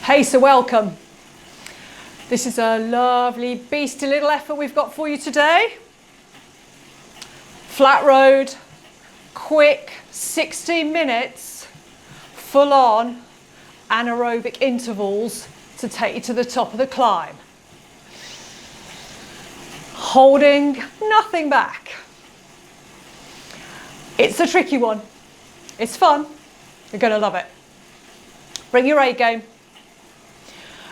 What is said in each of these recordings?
Hey, so welcome. This is a lovely beastie little effort we've got for you today. Flat road, quick, 16 minutes, full on anaerobic intervals to take you to the top of the climb. Holding nothing back. It's a tricky one. It's fun. You're going to love it. Bring your A game.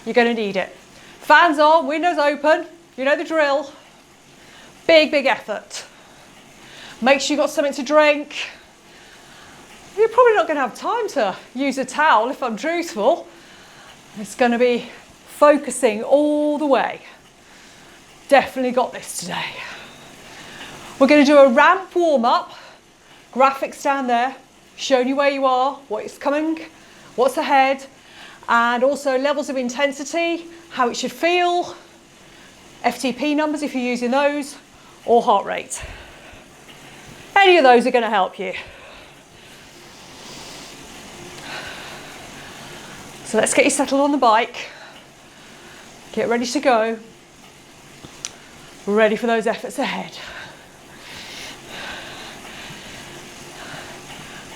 You're going to need it. Fans on, windows open. You know the drill. Big, big effort. Make sure you've got something to drink. You're probably not going to have time to use a towel, if I'm truthful. It's going to be focusing all the way. Definitely got this today. We're going to do a ramp warm-up. Graphics down there, showing you where you are, what is coming, what's ahead, and also levels of intensity, how it should feel, FTP numbers if you're using those, or heart rate. Any of those are going to help you. So let's get you settled on the bike. Get ready to go. Ready for those efforts ahead.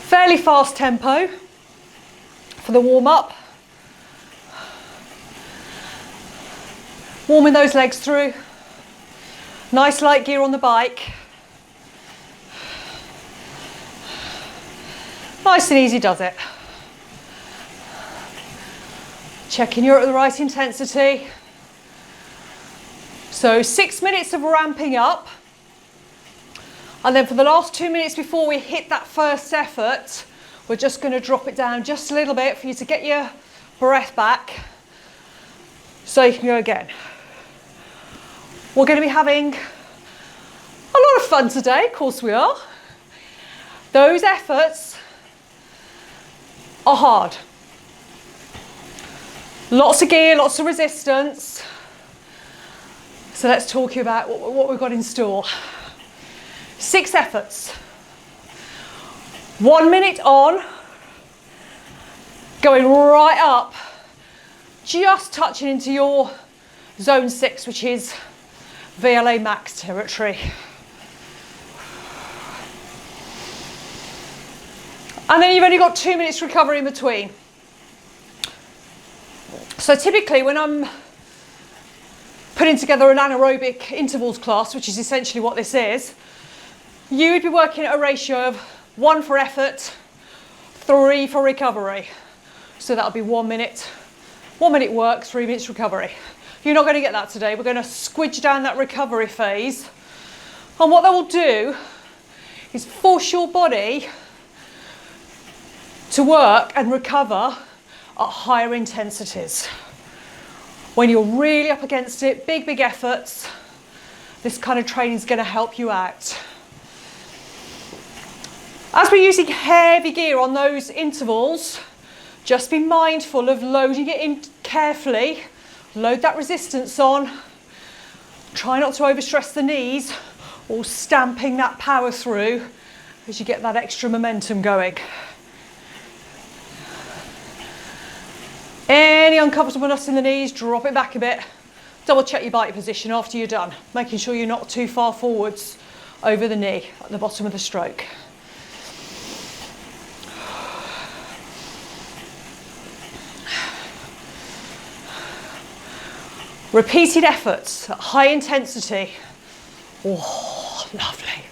Fairly fast tempo for the warm-up. Warming those legs through. Nice light gear on the bike. Nice and easy does it. Checking you're at the right intensity. So 6 minutes of ramping up. And then for the last 2 minutes before we hit that first effort, we're just going to drop it down just a little bit for you to get your breath back so you can go again. We're going to be having a lot of fun today, of course we are. Those efforts are hard. Lots of gear, lots of resistance. So let's talk to you about what we've got in store. 6 efforts. 1 minute on, going right up, just touching into your zone 6, which is VLA max territory. And then you've only got 2 minutes recovery in between. So typically when I'm putting together an anaerobic intervals class, which is essentially what this is, you would be working at a ratio of 1 for effort, 3 for recovery. So that'll be 1 minute. 1 minute work, 3 minutes recovery. You're not going to get that today. We're going to squidge down that recovery phase. And what that will do is force your body to work and recover at higher intensities. When you're really up against it, big, big efforts, this kind of training is going to help you out. As we're using heavy gear on those intervals, just be mindful of loading it in carefully. Load that resistance on. Try not to overstress the knees or stamping that power through as you get that extra momentum going. Any uncomfortableness in the knees, drop it back a bit. Double check your bike position after you're done, making sure you're not too far forwards over the knee at the bottom of the stroke. Repeated efforts at high intensity. Oh, lovely.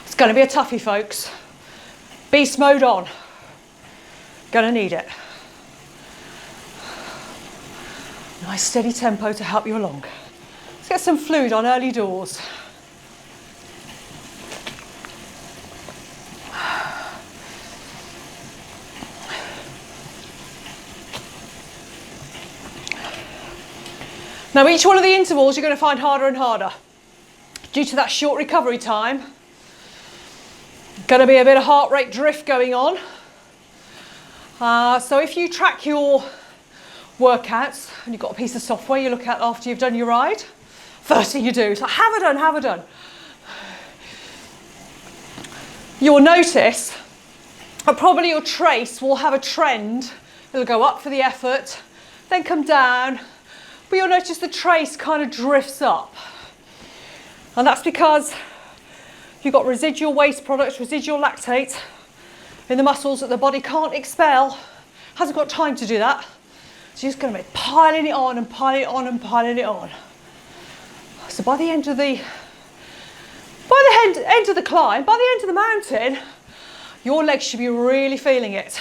It's going to be a toughie, folks. Beast mode on. Gonna need it. Nice steady tempo to help you along. Let's get some fluid on early doors. Now each one of the intervals you're going to find harder and harder due to that short recovery time. Going to be a bit of heart rate drift going on. So if you track your workouts and you've got a piece of software you look at after you've done your ride, first thing you do is like, have I done, have I done? You'll notice that probably your trace will have a trend. It'll go up for the effort, then come down, but you'll notice the trace kind of drifts up. And that's because you've got residual waste products, residual lactate in the muscles that the body can't expel, hasn't got time to do that. So you're just going to be piling it on and piling it on and piling it on. So by the end of the climb, by the end of the mountain, your legs should be really feeling it.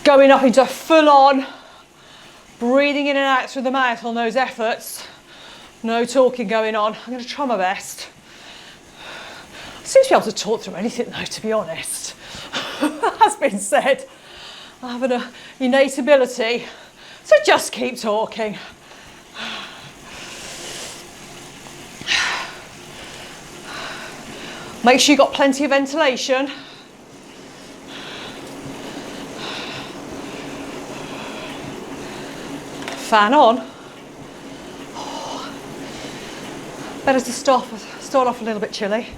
Going up into full on, breathing in and out through the mouth on those efforts. No talking going on. I'm going to try my best. I seem to be able to talk through anything though, to be honest. Has been said. I have an innate ability, so just keep talking. Make sure you've got plenty of ventilation. Fan on. Better to start off a little bit chilly.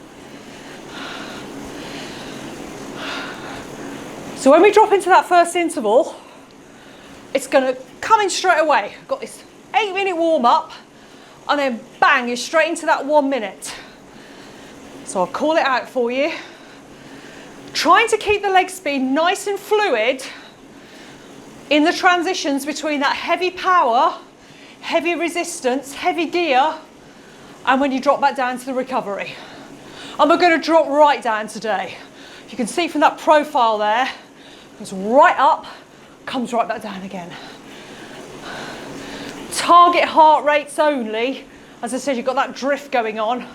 So when we drop into that first interval, it's going to come in straight away. I've got this 8-minute warm up, and then bang, you're straight into that 1 minute. So I'll call it out for you. Trying to keep the leg speed nice and fluid in the transitions between that heavy power, heavy resistance, heavy gear, and when you drop back down to the recovery. And we're going to drop right down today. You can see from that profile there, goes right up, comes right back down again. Target heart rates only. As I said, you've got that drift going on.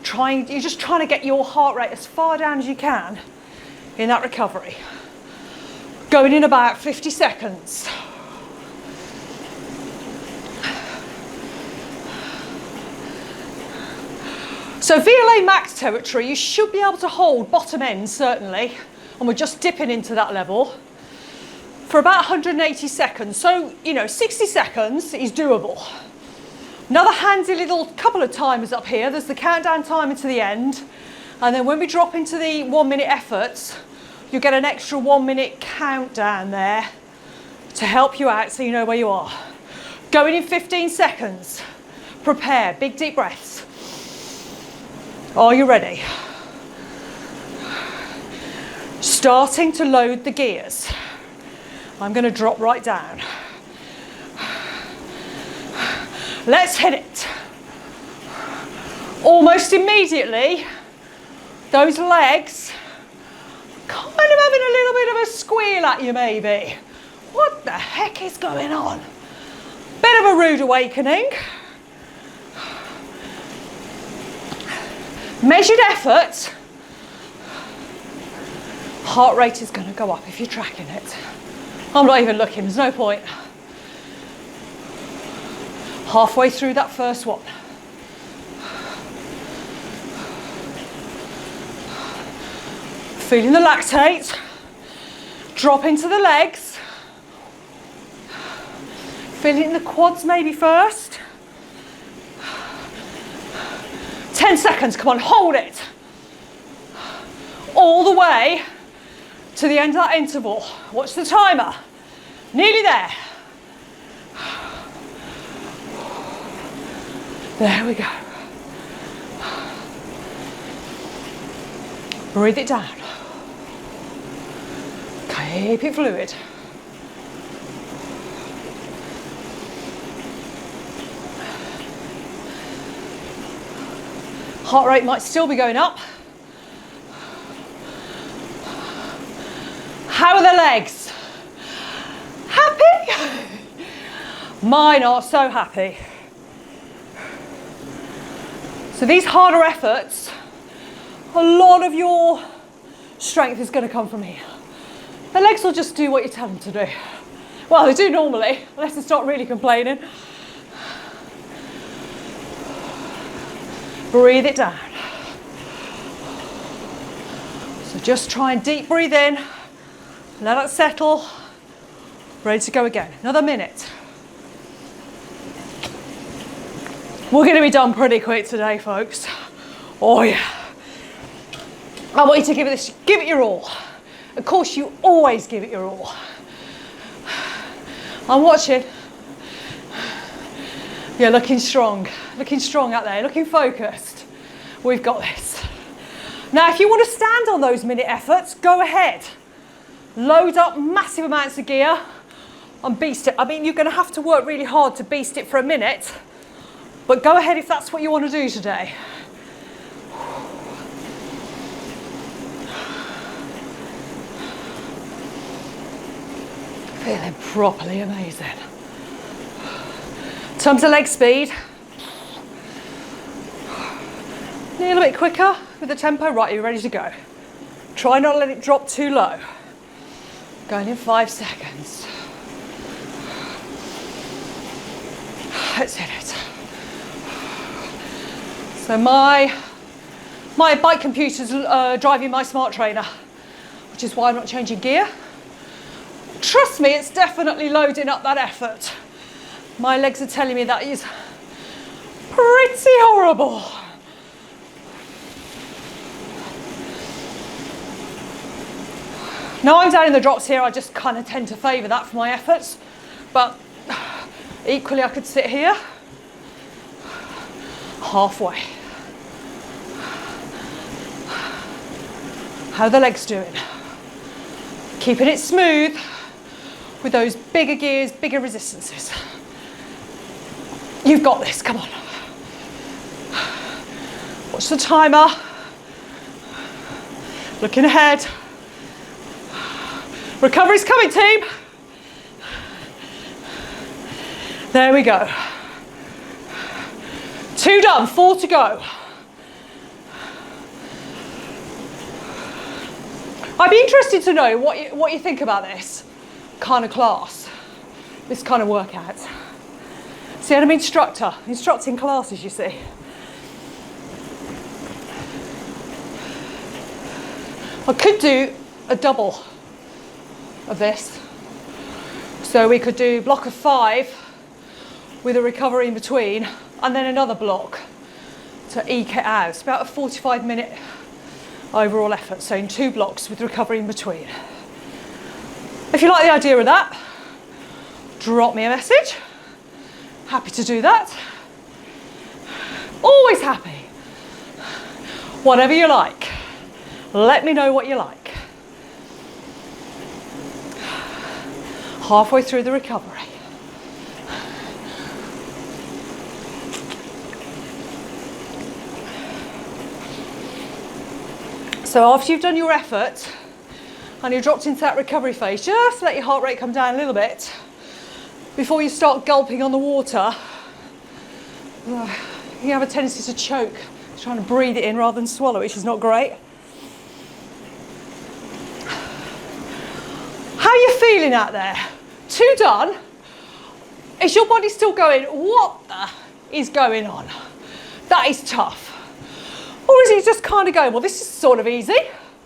You're just trying to get your heart rate as far down as you can in that recovery. Going in about 50 seconds. So VLA max territory, you should be able to hold bottom end certainly, and we're just dipping into that level for about 180 seconds. So, 60 seconds is doable. Another handy little couple of timers up here. There's the countdown timer to the end. And then when we drop into the 1 minute efforts, you get an extra 1 minute countdown there to help you out so you know where you are. Going in 15 seconds. Prepare, big deep breaths. Are you ready? Starting to load the gears. I'm going to drop right down. Let's hit it. Almost immediately, those legs kind of having a little bit of a squeal at you maybe. What the heck is going on? Bit of a rude awakening. Measured effort. Heart rate is going to go up if you're tracking it. I'm not even looking, there's no point. Halfway through that first one. Feeling the lactate. Drop into the legs. Feeling it in the quads maybe first. 10 seconds, come on, hold it. All the way to the end of that interval. Watch the timer. Nearly there. There we go. Breathe it down. Keep it fluid. Heart rate might still be going up. How are the legs? Happy? Mine are so happy. So these harder efforts, a lot of your strength is going to come from here. The legs will just do what you tell them to do. Well, they do normally, unless they start really complaining. Breathe it down. So just try and deep breathe in. Let that settle. Ready to go again. Another minute. We're going to be done pretty quick today, folks. Oh yeah. I want you to give it your all. Of course, you always give it your all. I'm watching. You're looking strong out there, looking focused. We've got this. Now, if you want to stand on those minute efforts, go ahead. Load up massive amounts of gear and beast it. I mean, you're going to have to work really hard to beast it for a minute, but go ahead if that's what you want to do today. Feeling properly amazing. In terms of leg speed, a little bit quicker with the tempo. Right, you're ready to go. Try not to let it drop too low. Going in 5 seconds. Let's hit it. So my bike computer's driving my smart trainer, which is why I'm not changing gear. Trust me, it's definitely loading up that effort. My legs are telling me that is pretty horrible. Now I'm down in the drops here, I just kind of tend to favour that for my efforts, but equally I could sit here, halfway. How are the legs doing? Keeping it smooth with those bigger gears, bigger resistances. You've got this, come on. Watch the timer. Looking ahead. Recovery's coming, team. There we go. 2 done, 4 to go. I'd be interested to know what you think about this kind of class, this kind of workout. See, I'm an instructor, instructing classes, you see. I could do a double of this. So we could do block of 5 with a recovery in between, and then another block to eke it out. It's about a 45-minute overall effort, so in 2 blocks with recovery in between. If you like the idea of that, drop me a message. Happy to do that. Always happy. Whatever you like. Let me know what you like. Halfway through the recovery. So after you've done your effort and you've dropped into that recovery phase, just let your heart rate come down a little bit before you start gulping on the water. You have a tendency to choke, trying to breathe it in rather than swallow, which is not great. How are you feeling out there? 2 done. Is your body still going, what the is going on? That is tough. Or is it just kind of going, well, this is sort of easy?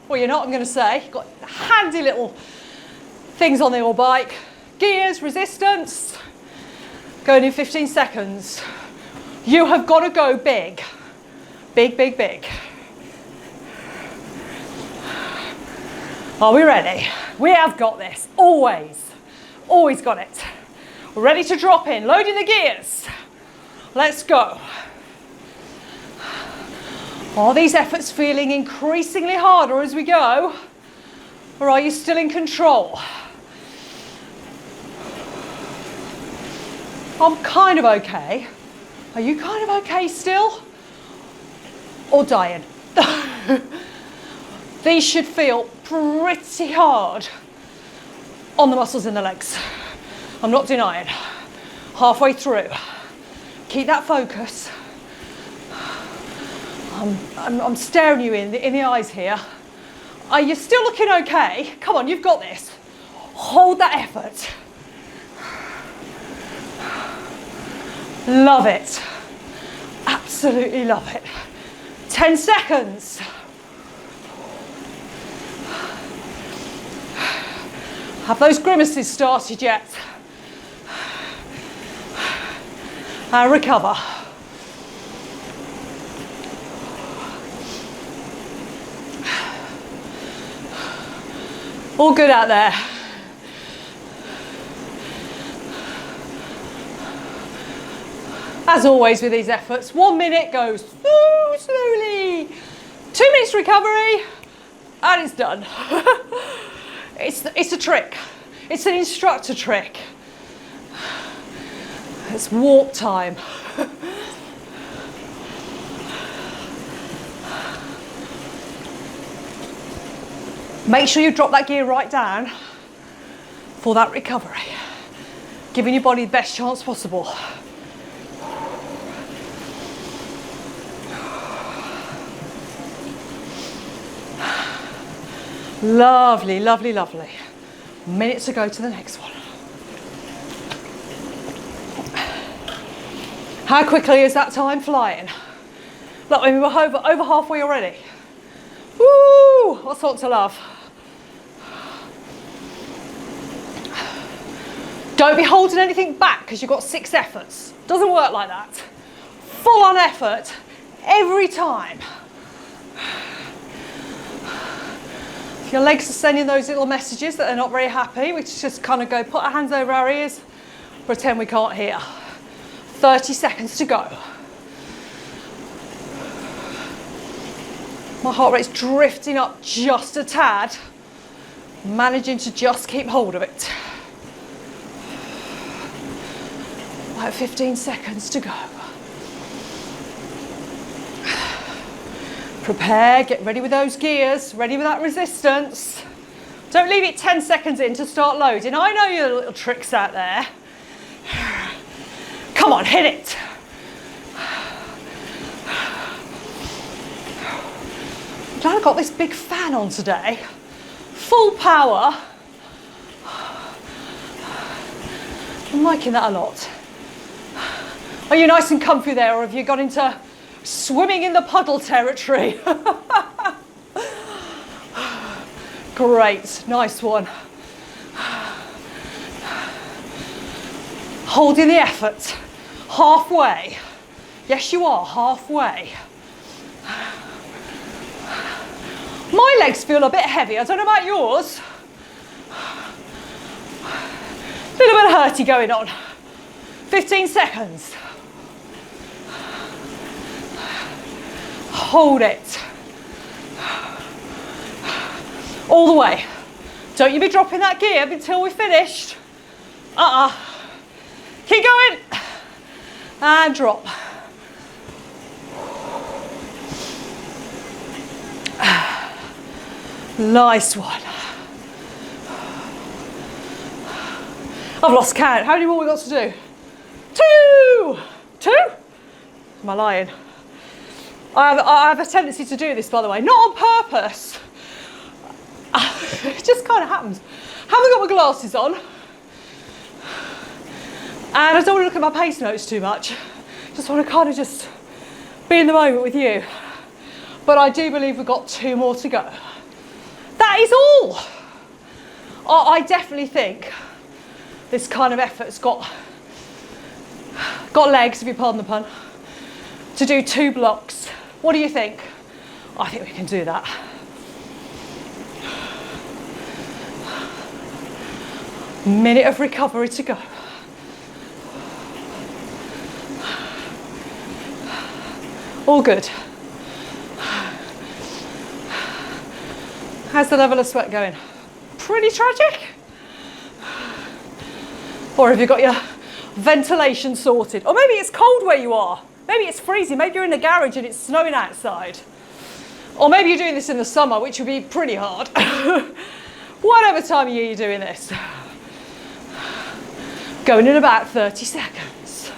Well, you're not, I'm going to say. You've got handy little things on your bike. Gears, resistance. Going in 15 seconds. You have got to go big. Big, big, big. Are we ready? We have got this. Always. Always got it. We're ready to drop in. Loading the gears. Let's go. Are these efforts feeling increasingly harder as we go? Or are you still in control? I'm kind of okay. Are you kind of okay still? Or dying? These should feel pretty hard on the muscles in the legs. I'm not denying. Halfway through. Keep that focus. I'm staring you in the eyes here. Are you still looking okay? Come on, you've got this. Hold that effort. Love it. Absolutely love it. 10 seconds. Have those grimaces started yet? And recover. All good out there. As always with these efforts, 1 minute goes so slowly. 2 minutes recovery, and it's done. It's a trick. It's an instructor trick. It's warp time. Make sure you drop that gear right down for that recovery, giving your body the best chance possible. Lovely, lovely, lovely. Minutes to go to the next one. How quickly is that time flying? Look, we're over halfway already. Woo! What's not to love? Don't be holding anything back because you've got 6 efforts. Doesn't work like that. Full on effort every time. If your legs are sending those little messages that they're not very happy, we just kind of go put our hands over our ears, pretend we can't hear. 30 seconds to go. My heart rate's drifting up just a tad, managing to just keep hold of it. About 15 seconds to go. Prepare, get ready with those gears, ready with that resistance. Don't leave it 10 seconds in to start loading. I know your little tricks out there. Come on, hit it. I'm glad I got this big fan on today. Full power. I'm liking that a lot. Are you nice and comfy there, or have you got into swimming in the puddle territory? Great, nice one. Holding the effort. Halfway. Yes, you are, halfway. My legs feel a bit heavy. I don't know about yours. A little bit hurty going on. 15 seconds. Hold it. All the way. Don't you be dropping that gear until we're finished. Keep going. And drop. Nice one. I've lost count. How many more we got to do? 2! 2? Am I lying? I have a tendency to do this, by the way, not on purpose. It just kind of happens. Haven't got my glasses on. And I don't want to look at my pace notes too much. Just want to kind of just be in the moment with you. But I do believe we've got 2 more to go. That is all. I definitely think this kind of effort's got legs, if you pardon the pun, to do 2 blocks. What do you think? I think we can do that. Minute of recovery to go. All good. How's the level of sweat going? Pretty tragic? Or have you got your ventilation sorted? Or maybe it's cold where you are. Maybe it's freezing. Maybe you're in the garage and it's snowing outside. Or maybe you're doing this in the summer, which would be pretty hard. Whatever time of year you're doing this. Going in about 30 seconds.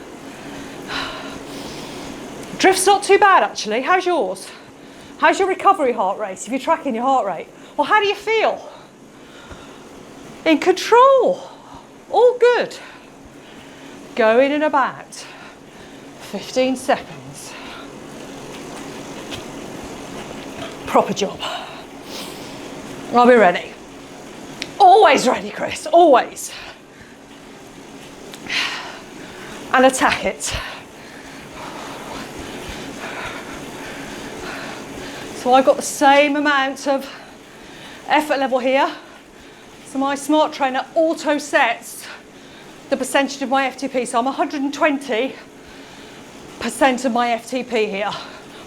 Drift's not too bad, actually. How's yours? How's your recovery heart rate, if you're tracking your heart rate? Well, how do you feel? In control. All good. Going in about 15 seconds. Proper job. I'll be ready. Always ready, Chris, always. And attack it. So I've got the same amount of effort level here. So my smart trainer auto sets the percentage of my FTP. So I'm 120 8% of my FTP here.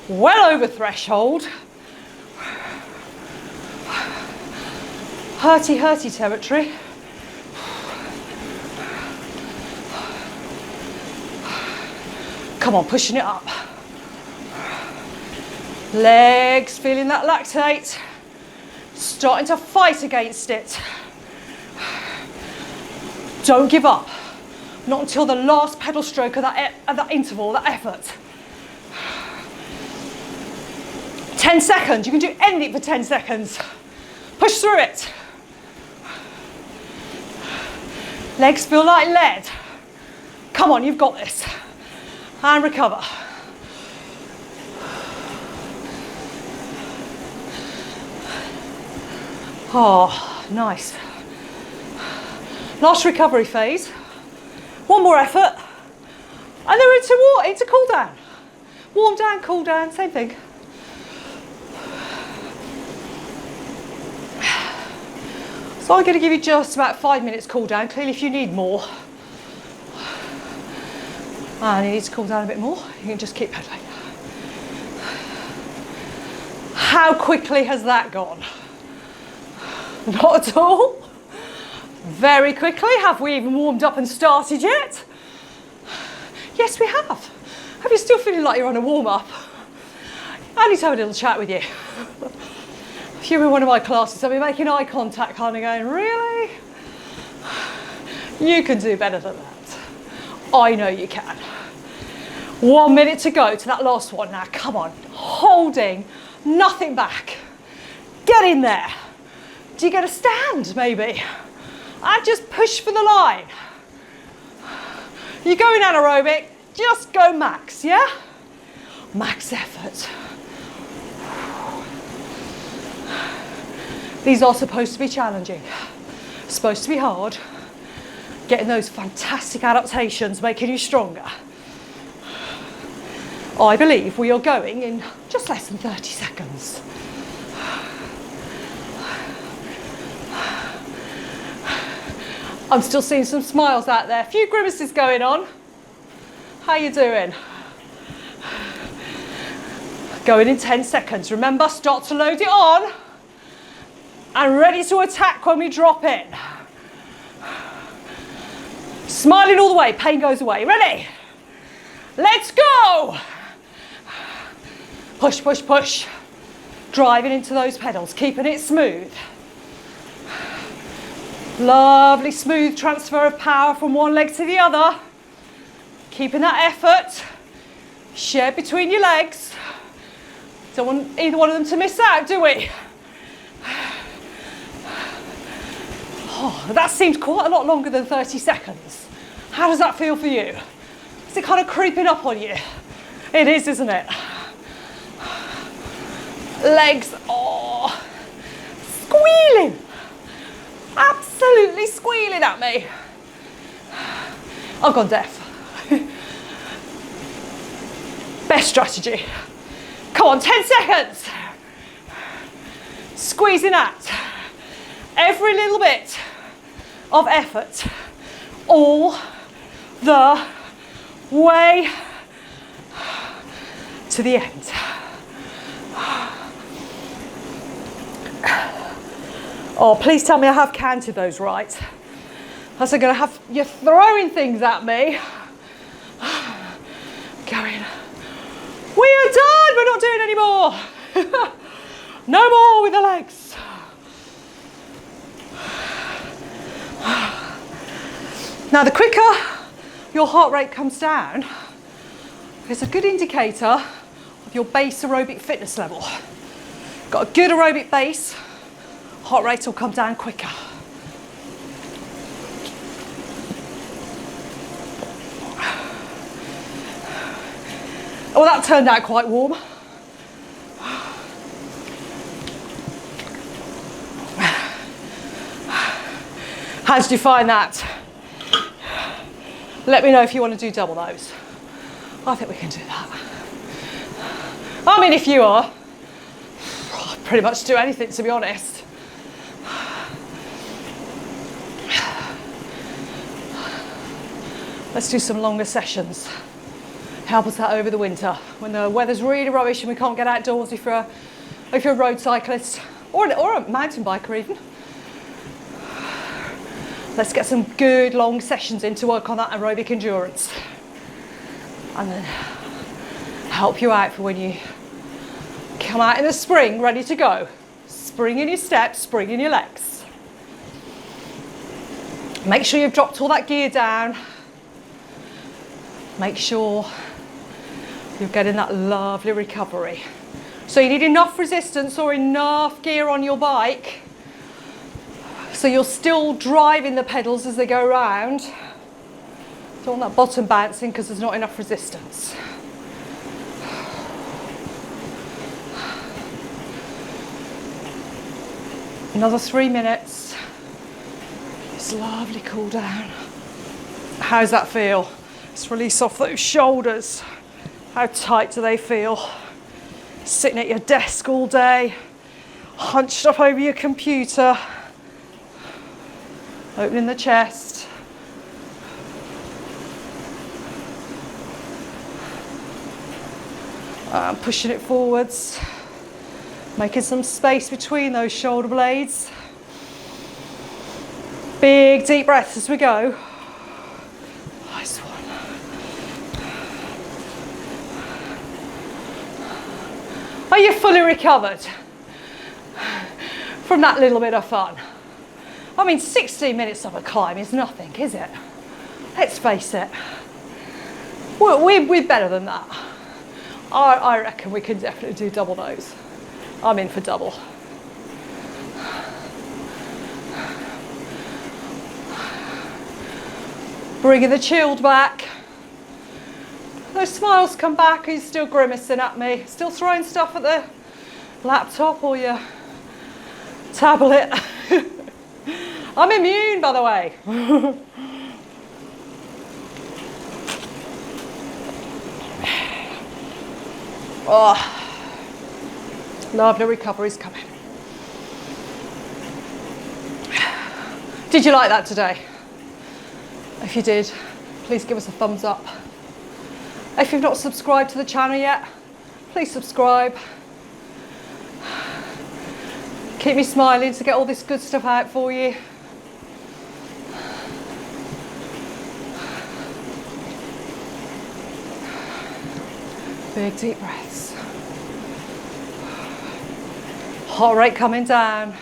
Well over threshold. Hurty territory. Come on, pushing it up. Legs, feeling that lactate. Starting to fight against it. Don't give up. Not until the last pedal stroke of that interval, that effort. 10 seconds, you can do anything for 10 seconds. Push through it. Legs feel like lead. Come on, you've got this. And recover. Oh, nice. Last recovery phase. One more effort. And then into cool down. Warm down, cool down, same thing. So I'm going to give you just about 5 minutes cool down. Clearly, if you need more, and you need to cool down a bit more, you can just keep pedaling. How quickly has that gone? Not at all. Very quickly. Have we even warmed up and started yet? Yes, we have. Have you still feeling like you're on a warm-up? I need to have a little chat with you. If you're in one of my classes, I'll be making eye contact, kind of going, really? You can do better than that. I know you can. 1 minute to go to that last one now. Come on. Holding, nothing back. Get in there. Do you get a stand, maybe? And just push for the line. You go in anaerobic, just go max, yeah? Max effort. These are supposed to be challenging, supposed to be hard, getting those fantastic adaptations, making you stronger. I believe we are going in just less than 30 seconds. I'm still seeing some smiles out there. A few grimaces going on. How you doing? Going in 10 seconds. Remember, start to load it on. And ready to attack when we drop in. Smiling all the way, pain goes away. Ready? Let's go! Push, push, push. Driving into those pedals, keeping it smooth. Lovely smooth transfer of power from one leg to the other. Keeping that effort shared between your legs. Don't want either one of them to miss out, do we? Oh, that seems quite a lot longer than 30 seconds. How does that feel for you? Is it kind of creeping up on you? It is, isn't it? Legs, oh, squealing. Absolutely squealing at me. I've gone deaf. Best strategy. Come on, 10 seconds. Squeezing out. Every little bit of effort. All the way to the end. Oh, please tell me I have counted those right. Else I'm going to have you throwing things at me. Going, we are done, we're not doing any more. No more with the legs. Now, the quicker your heart rate comes down, it's a good indicator of your base aerobic fitness level. Got a good aerobic base, heart rate will come down quicker. Oh, that turned out quite warm. How did you find that? Let me know if you want to do double those. I think we can do that. I mean, if you are, I'll pretty much do anything, to be honest. Let's do some longer sessions. Help us out over the winter when the weather's really rubbish and we can't get outdoors if you're a road cyclist or a mountain biker even. Let's get some good long sessions in to work on that aerobic endurance. And then help you out for when you come out in the spring ready to go. Spring in your steps, spring in your legs. Make sure you've dropped all that gear down. Make sure you're getting that lovely recovery. So you need enough resistance or enough gear on your bike so you're still driving the pedals as they go around. Don't want that bottom bouncing because there's not enough resistance. Another 3 minutes. It's lovely cool down. How's that feel? Let's release off those shoulders. How tight do they feel? Sitting at your desk all day, hunched up over your computer, opening the chest. Pushing it forwards, making some space between those shoulder blades. Big deep breaths as we go. Nice one. Are you fully recovered from that little bit of fun? I mean, 16 minutes of a climb is nothing, is it? Let's face it. We're better than that. I reckon we can definitely do double those. I'm in for double. Bringing the chilled back. Those smiles come back. Are you still grimacing at me? Still throwing stuff at the laptop or your tablet? I'm immune, by the way. Oh, lovely recovery's coming. Did you like that today? If you did, please give us a thumbs up. If you've not subscribed to the channel yet, please subscribe. Keep me smiling to get all this good stuff out for you. Big deep breaths. Heart rate coming down.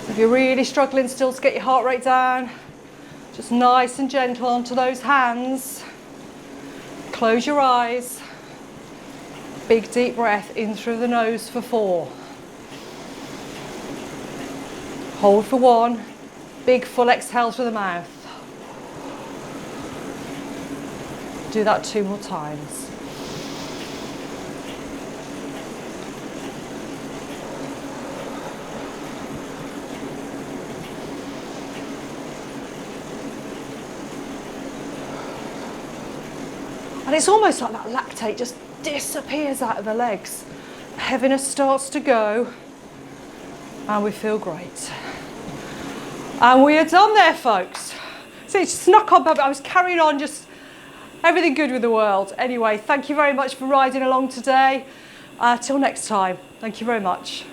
If you're really struggling still to get your heart rate down, just nice and gentle onto those hands. Close your eyes. Big deep breath in through the nose for 4. Hold for 1. Big full exhale through the mouth. Do that 2 more times. And it's almost like that lactate just disappears out of the legs. Heaviness starts to go and we feel great. And we are done there, folks. See, it snuck on, but I was carrying on, just everything good with the world. Anyway, thank you very much for riding along today. Till next time, thank you very much.